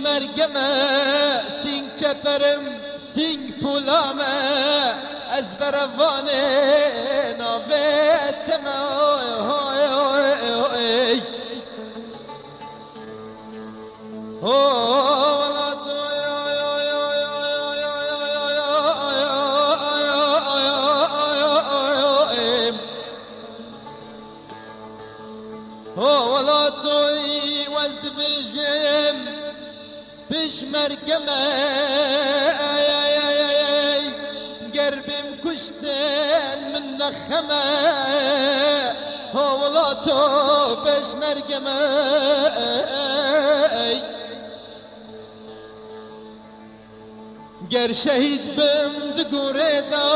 مرگمه سینگ چپرم سینگ پولامه از بروانه نابتمه مرگمه قربم کشتن من نخمه ولا تو بش مرگمه گر شهید بم دگوره دا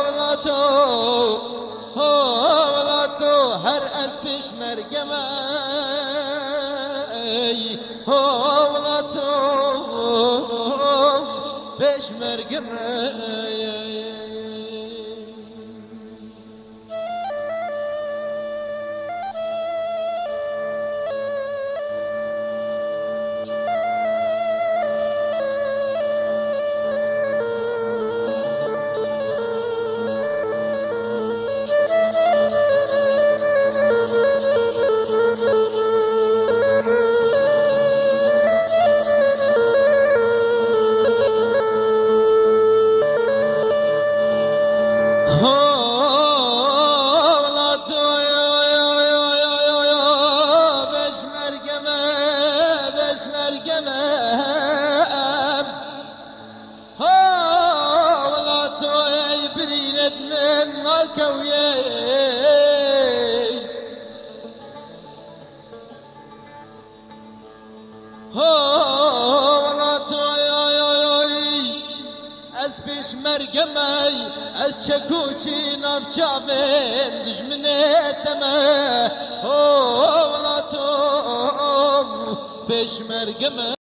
ولا تو هر از بش مرگمه ولا تو بش مرگمه مرگمه از چکوچی نافچابن دجمنتمه ولا تو بش مرگمه